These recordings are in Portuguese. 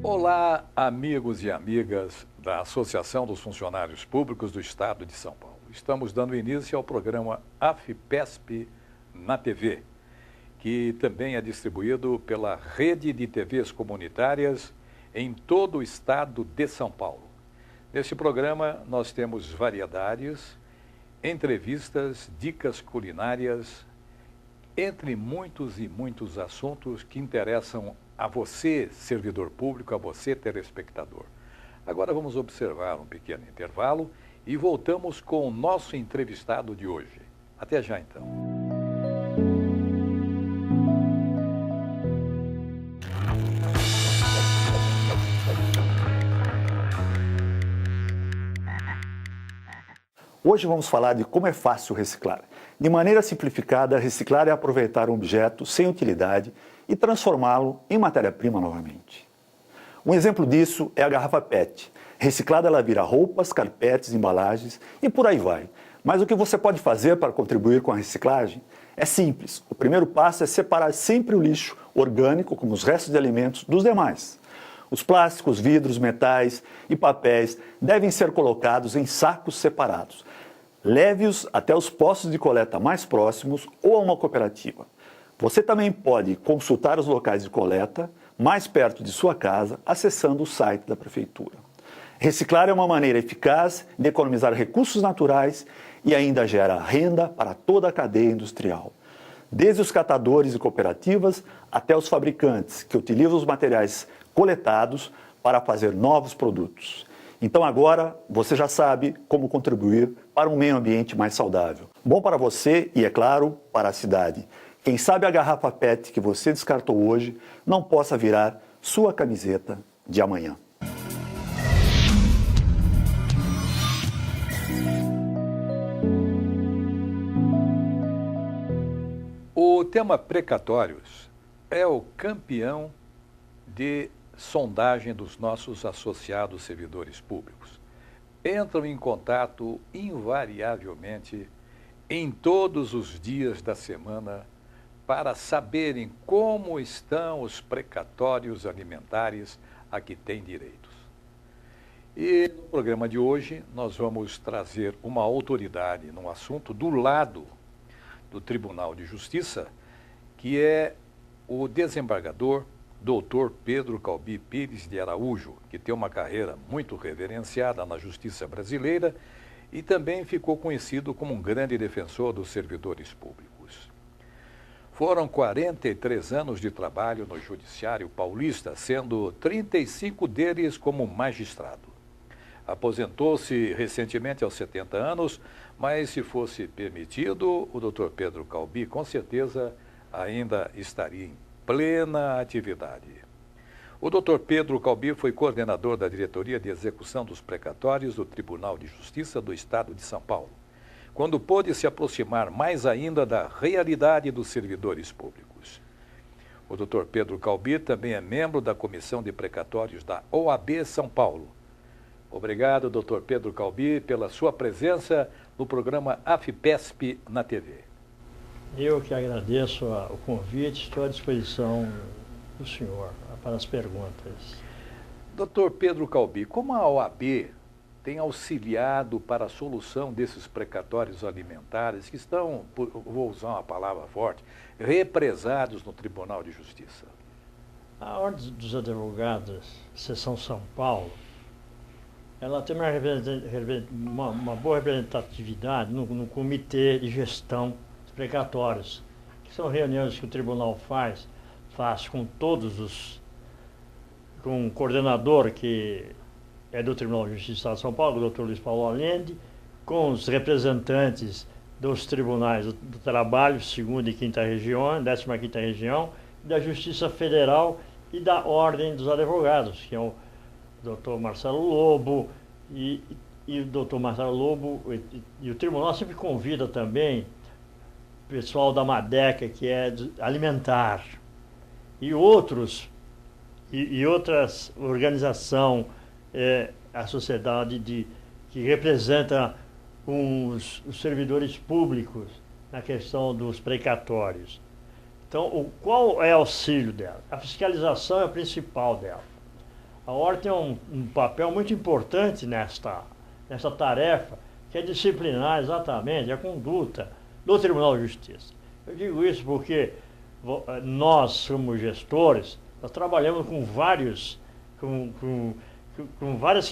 Olá, amigos e amigas da Associação dos Funcionários Públicos do Estado de São Paulo. Estamos dando início ao programa AFPESP na TV, que também é distribuído pela rede de TVs comunitárias em todo o estado de São Paulo. Neste programa nós temos variedades, entrevistas, dicas culinárias, entre muitos e muitos assuntos que interessam a você, servidor público, a você, telespectador. Agora vamos observar um pequeno intervalo e voltamos com o nosso entrevistado de hoje. Até já, então. Hoje vamos falar de como é fácil reciclar. De maneira simplificada, reciclar é aproveitar um objeto sem utilidade e transformá-lo em matéria-prima novamente. Um exemplo disso é a garrafa PET. Reciclada, ela vira roupas, carpetes, embalagens e por aí vai. Mas o que você pode fazer para contribuir com a reciclagem é simples. O primeiro passo é separar sempre o lixo orgânico, como os restos de alimentos, dos demais. Os plásticos, vidros, metais e papéis devem ser colocados em sacos separados. Leve-os até os postos de coleta mais próximos ou a uma cooperativa. Você também pode consultar os locais de coleta mais perto de sua casa, acessando o site da prefeitura. Reciclar é uma maneira eficaz de economizar recursos naturais e ainda gera renda para toda a cadeia industrial. Desde os catadores e cooperativas até os fabricantes, que utilizam os materiais coletados para fazer novos produtos. Então agora você já sabe como contribuir para um meio ambiente mais saudável. Bom para você e, é claro, para a cidade. Quem sabe a garrafa PET que você descartou hoje não possa virar sua camiseta de amanhã. O tema precatórios é o campeão de sondagem dos nossos associados servidores públicos. Entram em contato invariavelmente em todos os dias da semana para saberem como estão os precatórios alimentares a que têm direitos. E no programa de hoje nós vamos trazer uma autoridade no assunto do lado do Tribunal de Justiça, que é o desembargador Dr. Pedro Calbi Pires de Araújo, que tem uma carreira muito reverenciada na justiça brasileira e também ficou conhecido como um grande defensor dos servidores públicos. Foram 43 anos de trabalho no Judiciário Paulista, sendo 35 deles como magistrado. Aposentou-se recentemente aos 70 anos, mas se fosse permitido, o Dr. Pedro Calbi com certeza ainda estaria em plena atividade. O Dr. Pedro Calbi foi coordenador da Diretoria de Execução dos Precatórios do Tribunal de Justiça do Estado de São Paulo, quando pôde se aproximar mais ainda da realidade dos servidores públicos. O Dr. Pedro Calbi também é membro da Comissão de Precatórios da OAB São Paulo. Obrigado, Dr. Pedro Calbi, pela sua presença no programa AFPESP na TV. Eu que agradeço o convite, estou à disposição do senhor para as perguntas. Dr. Pedro Calbi, como a OAB tem auxiliado para a solução desses precatórios alimentares que estão, vou usar uma palavra forte, represados no Tribunal de Justiça? A Ordem dos Advogados, Seção São Paulo, ela tem uma boa representatividade no Comitê de Gestão dos Precatórios, que são reuniões que o tribunal faz com com o coordenador que é do Tribunal de Justiça do Estado de São Paulo, o Dr. Luiz Paulo Allende, com os representantes dos tribunais do Trabalho, 2ª e 5ª região, 15ª região, da Justiça Federal e da Ordem dos Advogados, que é o Dr. Marcelo Lobo, e o Dr. Marcelo Lobo, e o tribunal sempre convida também o pessoal da MADECA, que é alimentar, e outras organizações, a sociedade que representa os servidores públicos na questão dos precatórios. Então, qual é o auxílio dela? A fiscalização é a principal dela. A ordem tem um papel muito importante nessa tarefa, que é disciplinar exatamente a conduta do Tribunal de Justiça. Eu digo isso porque nós, como gestores, nós trabalhamos com várias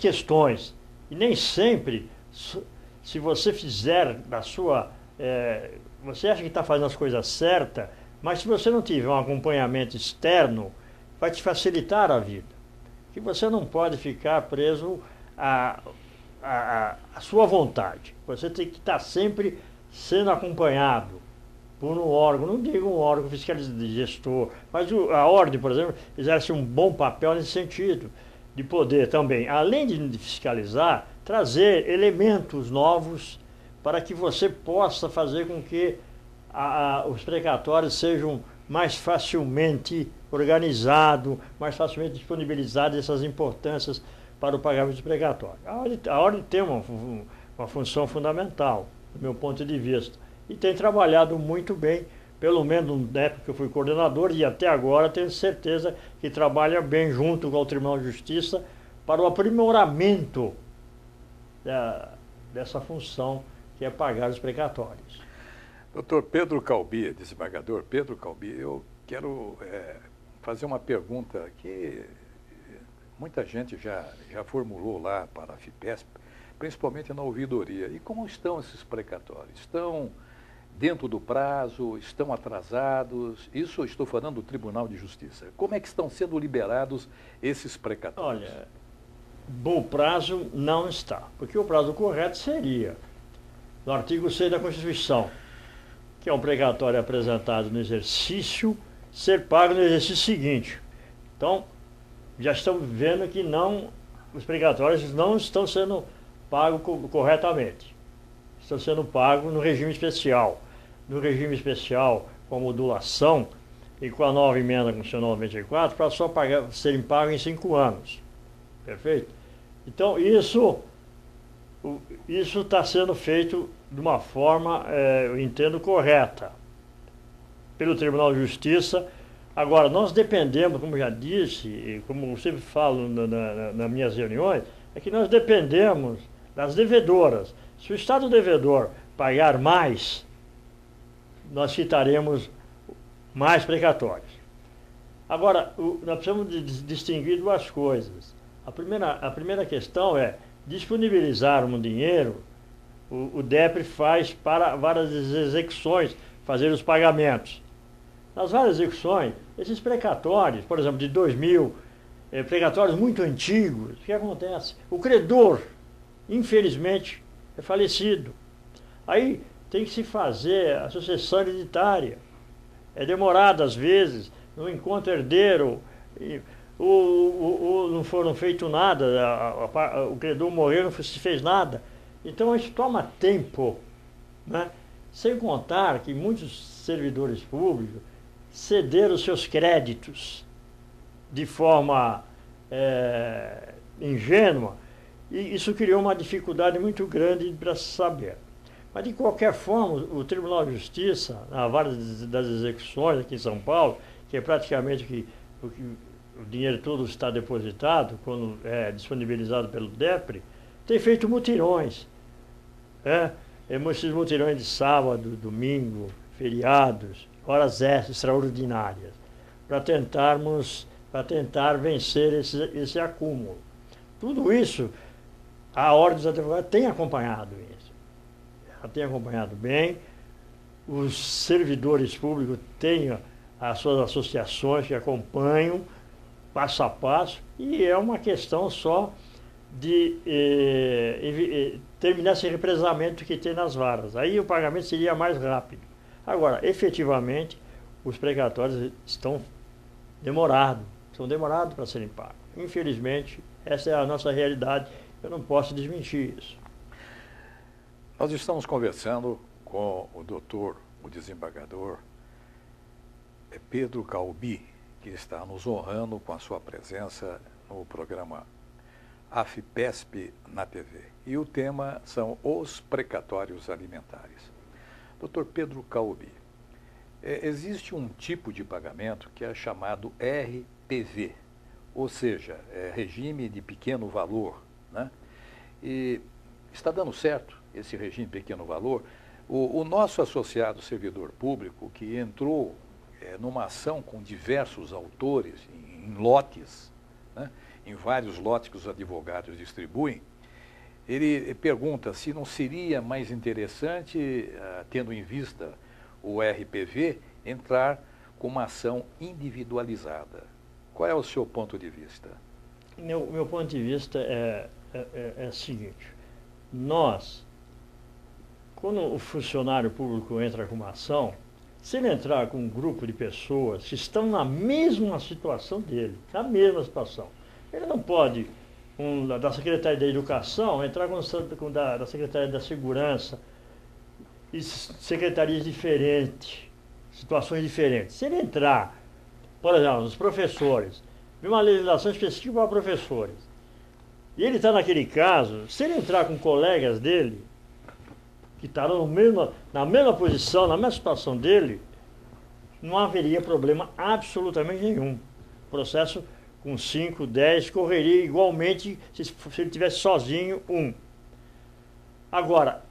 questões. E nem sempre, se você fizer da sua... você acha que está fazendo as coisas certas, mas se você não tiver um acompanhamento externo, vai te facilitar a vida. Que você não pode ficar preso à sua vontade. Você tem que estar sempre sendo acompanhado por um órgão, não digo um órgão fiscalizador, gestor, mas a ordem, por exemplo, exerce um bom papel nesse sentido, de poder também, além de fiscalizar, trazer elementos novos para que você possa fazer com que os precatórios sejam mais facilmente organizados, mais facilmente disponibilizados essas importâncias para o pagamento de precatório. A ordem tem uma função fundamental, do meu ponto de vista, e tem trabalhado muito bem, pelo menos na época que eu fui coordenador, e até agora tenho certeza que trabalha bem junto com o Tribunal de Justiça para o aprimoramento dessa função que é pagar os precatórios. Doutor Pedro Calbi, desembargador Pedro Calbi, eu quero fazer uma pergunta que muita gente já formulou lá para a FIPESP, principalmente na ouvidoria. E como estão esses precatórios? Estão dentro do prazo? Estão atrasados? Isso eu estou falando do Tribunal de Justiça. Como é que estão sendo liberados esses precatórios? Olha, bom prazo não está, porque o prazo correto seria, no artigo 6 da Constituição, que é um precatório apresentado no exercício, ser pago no exercício seguinte. Então, já estamos vendo que os precatórios não estão sendo pagos corretamente. Estão sendo pagos no regime especial. No regime especial, com a modulação e com a nova emenda constitucional 94, para só serem pagos em 5 anos. Perfeito? Então, isso está sendo feito de uma forma, eu entendo, correta, pelo Tribunal de Justiça. Agora, nós dependemos, como já disse, e como eu sempre falo nas minhas reuniões, é que nós dependemos das devedoras. Se o Estado devedor pagar mais, nós quitaremos mais precatórios. Agora, nós precisamos distinguir duas coisas. A primeira questão é disponibilizar um dinheiro. O DEPRE faz para várias execuções, fazer os pagamentos. Nas várias execuções, esses precatórios, por exemplo, de 2000, precatórios muito antigos, o que acontece? O credor, infelizmente, é falecido. Aí tem que se fazer a sucessão hereditária. É demorado às vezes, não encontra herdeiro, não foram feito nada, o credor morreu, não se fez nada. Então isso toma tempo, né? Sem contar que muitos servidores públicos cederam seus créditos de forma ingênua, e isso criou uma dificuldade muito grande para se saber. Mas, de qualquer forma, o Tribunal de Justiça, na vara das execuções aqui em São Paulo, que é praticamente o dinheiro todo está depositado, quando é disponibilizado pelo DEPRE, tem feito mutirões. Esses mutirões de sábado, domingo, feriados, horas extraordinárias, para tentar vencer esse acúmulo. Tudo isso, a Ordem dos Advogados tem acompanhado isso. Ela tem acompanhado bem, os servidores públicos têm as suas associações que acompanham passo a passo, e é uma questão só de terminar esse represamento que tem nas varas. Aí o pagamento seria mais rápido. Agora, efetivamente, os precatórios são demorados para serem pagos. Infelizmente, essa é a nossa realidade, eu não posso desmentir isso. Nós estamos conversando com o desembargador Pedro Calbi, que está nos honrando com a sua presença no programa AFIPESP na TV. E o tema são os precatórios alimentares. Dr. Pedro Calbi, existe um tipo de pagamento que é chamado RPV, ou seja, regime de pequeno valor, né? E está dando certo esse regime de pequeno valor. O nosso associado servidor público, que entrou numa ação com diversos autores, em lotes, né? Em vários lotes que os advogados distribuem, ele pergunta se não seria mais interessante, tendo em vista o RPV, entrar com uma ação individualizada. Qual é o seu ponto de vista? Meu ponto de vista é o seguinte: nós, quando o funcionário público entra com uma ação, se ele entrar com um grupo de pessoas que estão na mesma situação dele, na mesma situação, ele não pode, da Secretaria da Educação, entrar com da Secretaria da Segurança, e secretarias diferentes, situações diferentes. Se ele entrar, por exemplo, os professores, uma legislação específica para professores, e ele está naquele caso, se ele entrar com colegas dele, que estarão na mesma posição, na mesma situação dele, não haveria problema absolutamente nenhum. O processo com 5, 10 correria igualmente se ele tivesse sozinho um. Agora,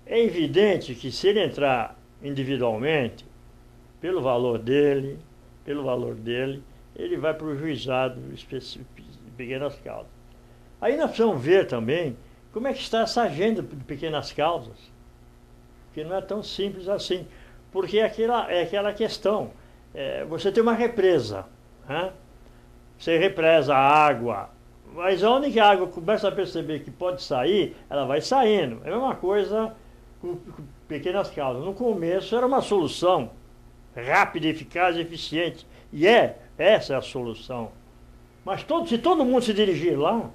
é evidente que se ele entrar individualmente, pelo valor dele, ele vai para o juizado específico de pequenas causas. Aí nós precisamos ver também como é que está essa agenda de pequenas causas, que não é tão simples assim, porque é aquela questão, você tem uma represa, né? Você represa a água, mas onde que a água começa a perceber que pode sair, ela vai saindo. É a mesma coisa com pequenas causas. No começo era uma solução rápida, eficaz e eficiente, e essa é a solução. Mas se todo mundo se dirigir lá,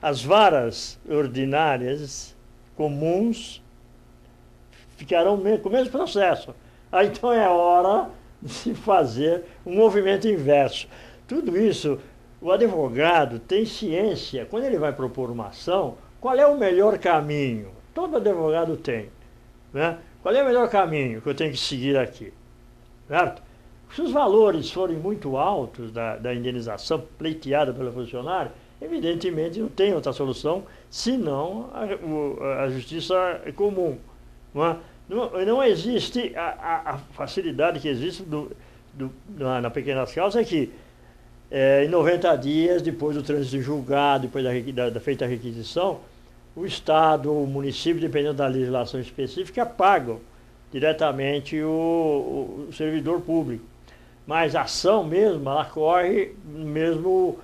as varas ordinárias, comuns, ficarão com o mesmo processo. Aí então é hora de se fazer um movimento inverso. Tudo isso, o advogado tem ciência, quando ele vai propor uma ação, qual é o melhor caminho? Todo advogado tem, né? Qual é o melhor caminho que eu tenho que seguir aqui? Certo? Se os valores forem muito altos da indenização pleiteada pelo funcionário, evidentemente não tem outra solução senão a justiça comum. Não é? Não existe a facilidade que existe na pequenas causas, é que em 90 dias, depois do trânsito julgado, depois da feita a requisição, o Estado ou o município, dependendo da legislação específica, pagam diretamente o servidor público. Mas a ação mesmo, ela corre mesmo,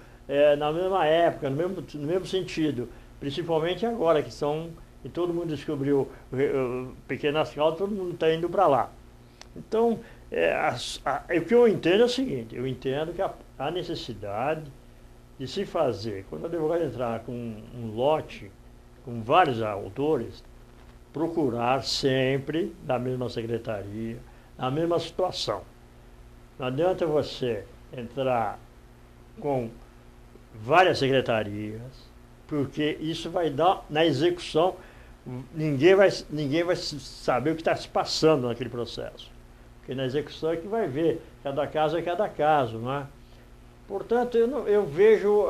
na mesma época, no mesmo sentido, principalmente agora que todo mundo descobriu pequenas causas, todo mundo está indo para lá. Então, o que eu entendo é o seguinte: eu entendo que há necessidade de se fazer, quando o advogado entrar com um lote, com vários autores, procurar sempre da mesma secretaria, na mesma situação. Não adianta você entrar com várias secretarias, porque isso vai dar, na execução, ninguém vai saber o que está se passando naquele processo. Porque na execução é que vai ver, cada caso é cada caso, não é? Portanto, eu vejo,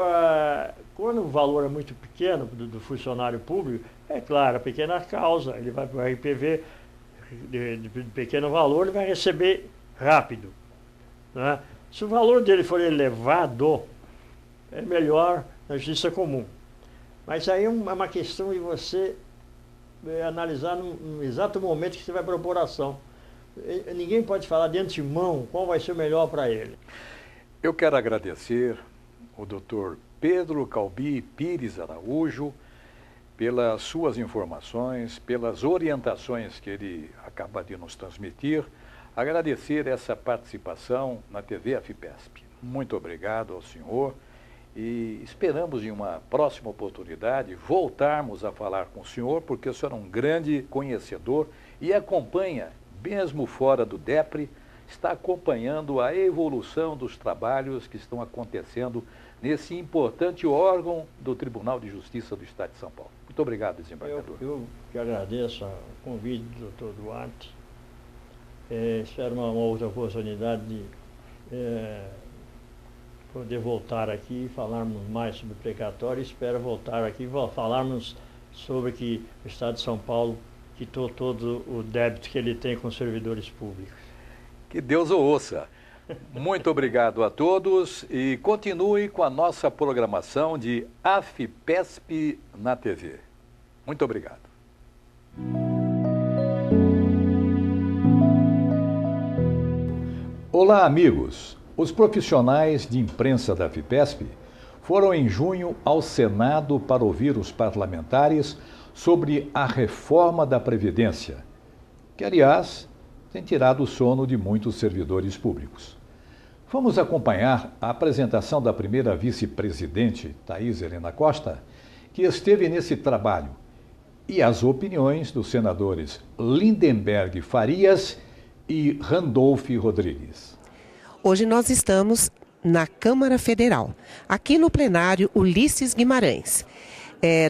quando o valor é muito pequeno do funcionário público, é claro, a pequena causa, ele vai para o RPV de pequeno valor, ele vai receber rápido, né? Se o valor dele for elevado, é melhor na justiça comum. Mas aí é uma questão de você analisar no exato momento que você vai propor a ação. Ninguém pode falar de antemão qual vai ser o melhor para ele. Eu quero agradecer o Dr. Pedro Calbi Pires Araújo pelas suas informações, pelas orientações que ele acaba de nos transmitir. Agradecer essa participação na TV AFIPESP. Muito obrigado ao senhor e esperamos em uma próxima oportunidade voltarmos a falar com o senhor, porque o senhor é um grande conhecedor e acompanha, mesmo fora do DEPRE, está acompanhando a evolução dos trabalhos que estão acontecendo nesse importante órgão do Tribunal de Justiça do Estado de São Paulo. Muito obrigado, desembargador. Eu que agradeço o convite do Dr. Duarte. Espero uma outra oportunidade de poder voltar aqui e falarmos mais sobre precatório. Espero voltar aqui e falarmos sobre que o Estado de São Paulo quitou todo o débito que ele tem com os servidores públicos. Que Deus o ouça. Muito obrigado a todos e continue com a nossa programação de AFPESP na TV. Muito obrigado. Olá, amigos. Os profissionais de imprensa da AFPESP foram em junho ao Senado para ouvir os parlamentares sobre a reforma da Previdência, que, aliás, tem tirado o sono de muitos servidores públicos. Vamos acompanhar a apresentação da primeira vice-presidente, Thaís Helena Costa, que esteve nesse trabalho, e as opiniões dos senadores Lindenberg Farias e Randolph Rodrigues. Hoje nós estamos na Câmara Federal, aqui no plenário Ulisses Guimarães.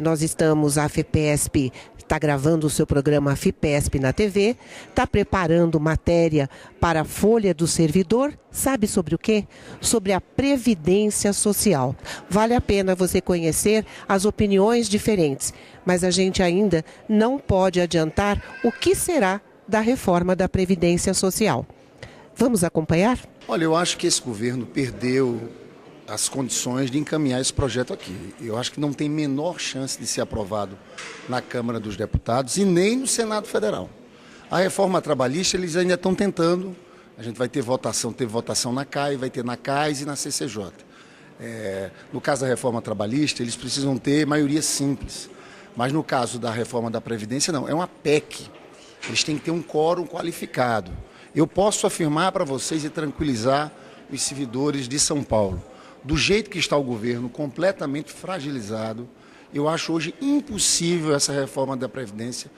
Nós estamos, a AFPESP está gravando o seu programa AFPESP na TV, está preparando matéria para a Folha do Servidor, sabe sobre o quê? Sobre a Previdência Social. Vale a pena você conhecer as opiniões diferentes, mas a gente ainda não pode adiantar o que será da reforma da Previdência Social. Vamos acompanhar? Olha, eu acho que esse governo perdeu as condições de encaminhar esse projeto aqui. Eu acho que não tem menor chance de ser aprovado na Câmara dos Deputados e nem no Senado Federal. A reforma trabalhista eles ainda estão tentando, a gente vai ter votação, teve votação na CAI, vai ter na CAIS e na CCJ. No caso da reforma trabalhista, eles precisam ter maioria simples, mas no caso da reforma da Previdência não, é uma PEC, eles têm que ter um quórum qualificado. Eu posso afirmar para vocês e tranquilizar os servidores de São Paulo, do jeito que está o governo, completamente fragilizado, eu acho hoje impossível essa reforma da Previdência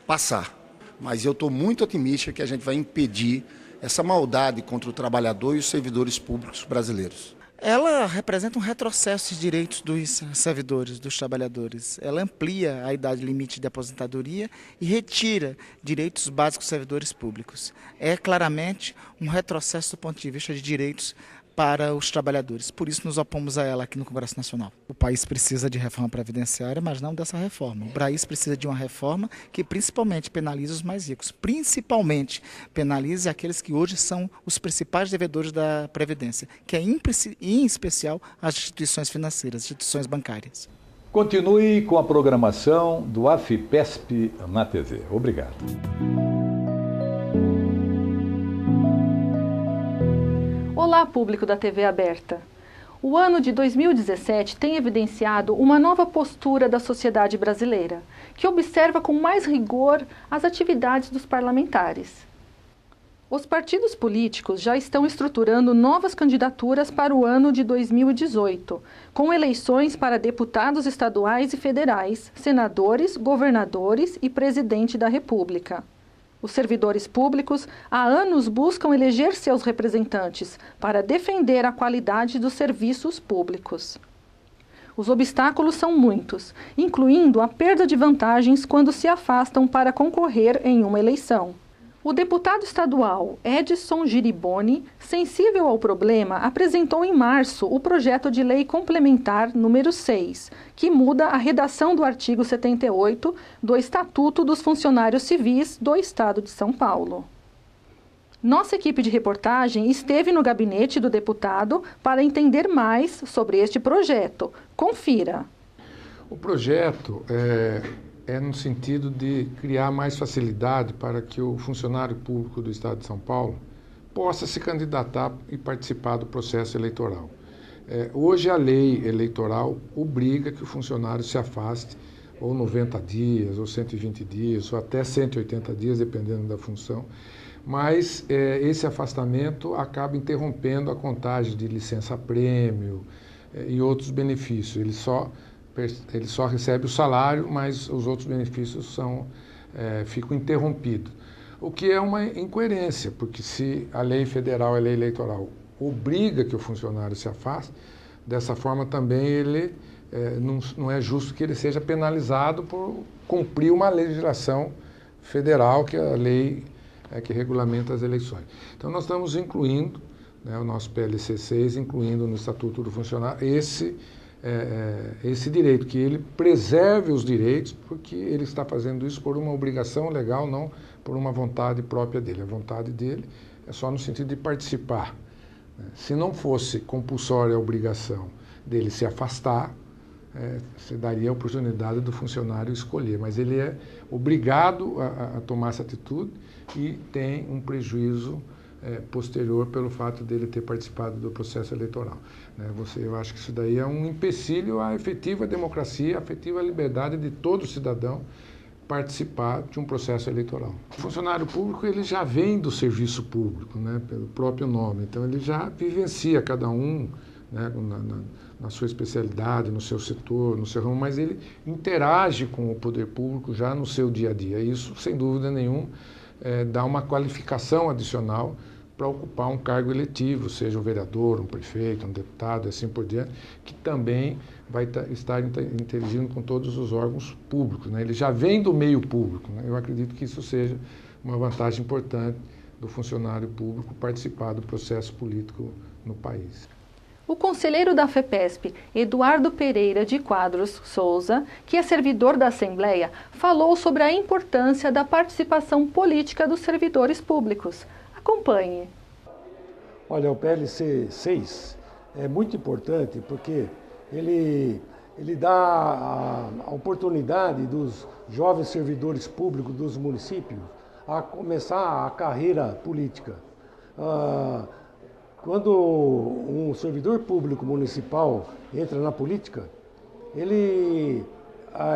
passar. Mas eu estou muito otimista que a gente vai impedir essa maldade contra o trabalhador e os servidores públicos brasileiros. Ela representa um retrocesso de direitos dos servidores, dos trabalhadores. Ela amplia a idade limite de aposentadoria e retira direitos básicos dos servidores públicos. É claramente um retrocesso do ponto de vista de direitos para os trabalhadores. Por isso nos opomos a ela aqui no Congresso Nacional. O país precisa de reforma previdenciária, mas não dessa reforma. O país precisa de uma reforma que principalmente penalize os mais ricos, principalmente penalize aqueles que hoje são os principais devedores da Previdência, que é em especial as instituições financeiras, instituições bancárias. Continue com a programação do AFPESP na TV. Obrigado. Olá, público da TV aberta. O ano de 2017 tem evidenciado uma nova postura da sociedade brasileira, que observa com mais rigor as atividades dos parlamentares. Os partidos políticos já estão estruturando novas candidaturas para o ano de 2018, com eleições para deputados estaduais e federais, senadores, governadores e presidente da República. Os servidores públicos há anos buscam eleger seus representantes para defender a qualidade dos serviços públicos. Os obstáculos são muitos, incluindo a perda de vantagens quando se afastam para concorrer em uma eleição. O deputado estadual Edson Giriboni, sensível ao problema, apresentou em março o projeto de lei complementar número 6, que muda a redação do artigo 78 do Estatuto dos Funcionários Civis do Estado de São Paulo. Nossa equipe de reportagem esteve no gabinete do deputado para entender mais sobre este projeto. Confira. O projeto é no sentido de criar mais facilidade para que o funcionário público do Estado de São Paulo possa se candidatar e participar do processo eleitoral. Hoje a lei eleitoral obriga que o funcionário se afaste ou 90 dias, ou 120 dias, ou até 180 dias, dependendo da função, mas esse afastamento acaba interrompendo a contagem de licença-prêmio e outros benefícios. Ele só recebe o salário, mas os outros benefícios ficam interrompidos. O que é uma incoerência, porque se a lei federal, a lei eleitoral, obriga que o funcionário se afaste, dessa forma também ele não é justo que ele seja penalizado por cumprir uma legislação federal, que é a lei que regulamenta as eleições. Então nós estamos incluindo né, o nosso PLC 6, incluindo no Estatuto do Funcionário esse direito, que ele preserve os direitos, porque ele está fazendo isso por uma obrigação legal, não por uma vontade própria dele. A vontade dele é só no sentido de participar. Se não fosse compulsória a obrigação dele se afastar, você daria a oportunidade do funcionário escolher, mas ele é obrigado a tomar essa atitude e tem um prejuízo posterior pelo fato dele ter participado do processo eleitoral. Eu acho que isso daí é um empecilho à efetiva democracia, à efetiva liberdade de todo cidadão participar de um processo eleitoral. O funcionário público ele já vem do serviço público, né, pelo próprio nome, então ele já vivencia cada um, né, na sua especialidade, no seu setor, no seu ramo, mas ele interage com o poder público já no seu dia a dia. Isso, sem dúvida nenhuma, dá uma qualificação adicional para ocupar um cargo eletivo, seja um vereador, um prefeito, um deputado, e assim por diante, que também vai estar interagindo com todos os órgãos públicos, né? Ele já vem do meio público, né? Eu acredito que isso seja uma vantagem importante do funcionário público participar do processo político no país. O conselheiro da FEPESP, Eduardo Pereira de Quadros Souza, que é servidor da Assembleia, falou sobre a importância da participação política dos servidores públicos. Acompanhe. Olha, o PLC 6 é muito importante porque ele dá a oportunidade dos jovens servidores públicos dos municípios a começar a carreira política. Quando um servidor público municipal entra na política, ele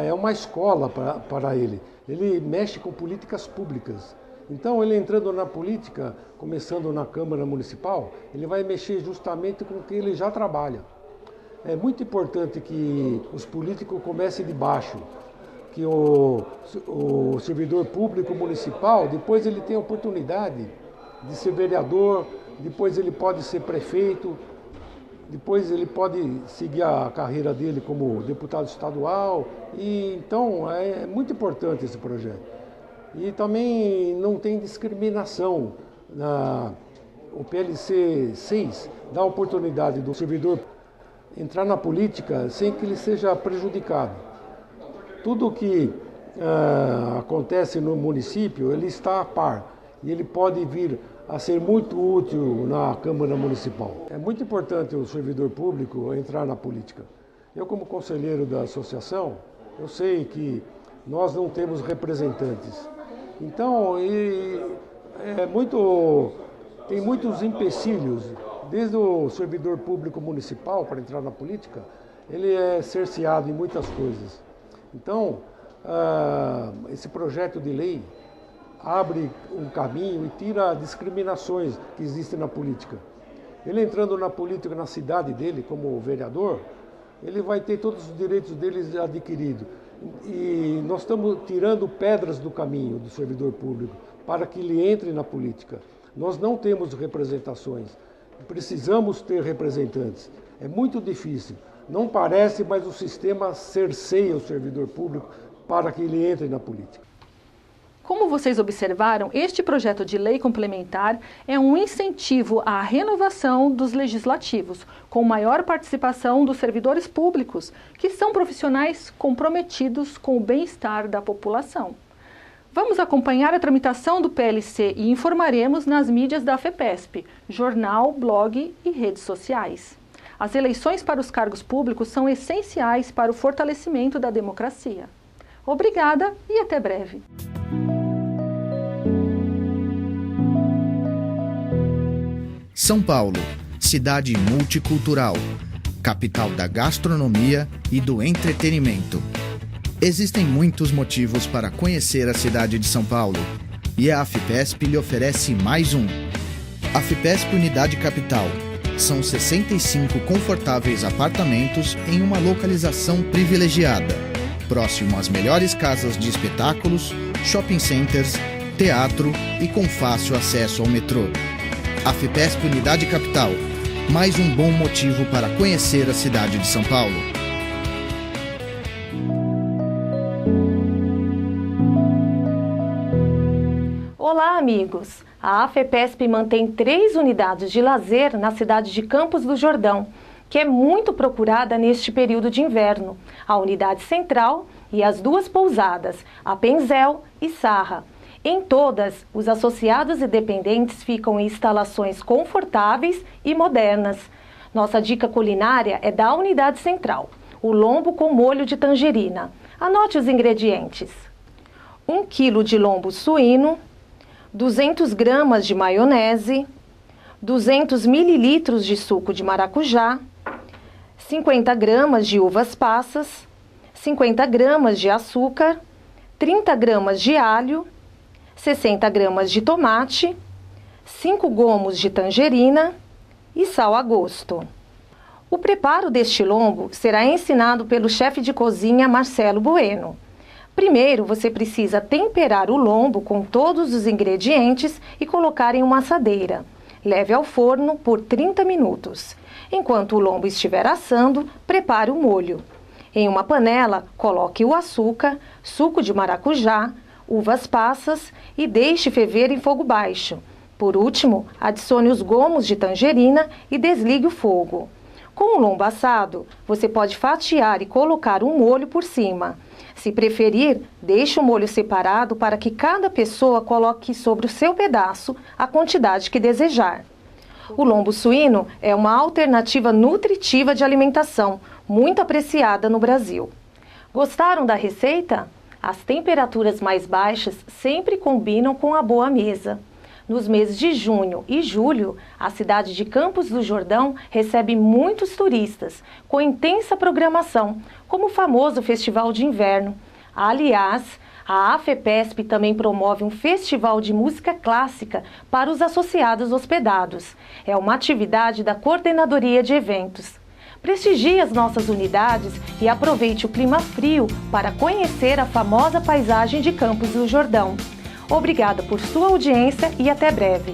é uma escola para ele. Ele mexe com políticas públicas. Então, ele entrando na política, começando na Câmara Municipal, ele vai mexer justamente com o que ele já trabalha. É muito importante que os políticos comecem de baixo, que o servidor público municipal, depois ele tem a oportunidade de ser vereador, depois ele pode ser prefeito, depois ele pode seguir a carreira dele como deputado estadual. E então é muito importante esse projeto. E também não tem discriminação. O PLC 6 dá a oportunidade do servidor entrar na política sem que ele seja prejudicado. Tudo que acontece no município, ele está a par e ele pode vir a ser muito útil na Câmara Municipal. É muito importante o servidor público entrar na política. Eu, como conselheiro da associação, eu sei que nós não temos representantes. Então, tem muitos empecilhos, desde o servidor público municipal para entrar na política, ele é cerceado em muitas coisas. Então, esse projeto de lei abre um caminho e tira discriminações que existem na política. Ele entrando na política na cidade dele, como vereador, ele vai ter todos os direitos dele adquiridos. E nós estamos tirando pedras do caminho do servidor público para que ele entre na política. Nós não temos representações, precisamos ter representantes. É muito difícil. Não parece, mas o sistema cerceia o servidor público para que ele entre na política. Como vocês observaram, este projeto de lei complementar é um incentivo à renovação dos legislativos, com maior participação dos servidores públicos, que são profissionais comprometidos com o bem-estar da população. Vamos acompanhar a tramitação do PLC e informaremos nas mídias da FEPESP, jornal, blog e redes sociais. As eleições para os cargos públicos são essenciais para o fortalecimento da democracia. Obrigada e até breve. São Paulo, cidade multicultural, capital da gastronomia e do entretenimento. Existem muitos motivos para conhecer a cidade de São Paulo, e a AFPESP lhe oferece mais um. AFPESP Unidade Capital. São 65 confortáveis apartamentos em uma localização privilegiada, próximo às melhores casas de espetáculos, shopping centers, teatro e com fácil acesso ao metrô. AFPESP Unidade Capital, mais um bom motivo para conhecer a cidade de São Paulo. Olá, amigos! a AFEPESP mantém 3 unidades de lazer na cidade de Campos do Jordão, que é muito procurada neste período de inverno, a unidade central e as 2 pousadas, a Penzel e Sarra. Em todas, os associados e dependentes ficam em instalações confortáveis e modernas. Nossa dica culinária é da unidade central, o lombo com molho de tangerina. Anote os ingredientes: 1 kg de lombo suíno, 200 gramas de maionese, 200 ml de suco de maracujá, 50 gramas de uvas passas, 50 gramas de açúcar, 30 gramas de alho, 60 gramas de tomate, 5 gomos de tangerina e sal a gosto. O preparo deste lombo será ensinado pelo chefe de cozinha Marcelo Bueno. Primeiro, você precisa temperar o lombo com todos os ingredientes e colocar em uma assadeira. Leve ao forno por 30 minutos. Enquanto o lombo estiver assando, prepare o molho. Em uma panela, coloque o açúcar, suco de maracujá, uvas passas e deixe ferver em fogo baixo. Por último, adicione os gomos de tangerina e desligue o fogo. Com o lombo assado, você pode fatiar e colocar um molho por cima. Se preferir, deixe o molho separado para que cada pessoa coloque sobre o seu pedaço a quantidade que desejar. O lombo suíno é uma alternativa nutritiva de alimentação, muito apreciada no Brasil. Gostaram da receita? As temperaturas mais baixas sempre combinam com a boa mesa. Nos meses de junho e julho, a cidade de Campos do Jordão recebe muitos turistas, com intensa programação, como o famoso Festival de Inverno. Aliás, a AFEPESP também promove um festival de música clássica para os associados hospedados. É uma atividade da Coordenadoria de Eventos. Prestigie as nossas unidades e aproveite o clima frio para conhecer a famosa paisagem de Campos do Jordão. Obrigada por sua audiência e até breve.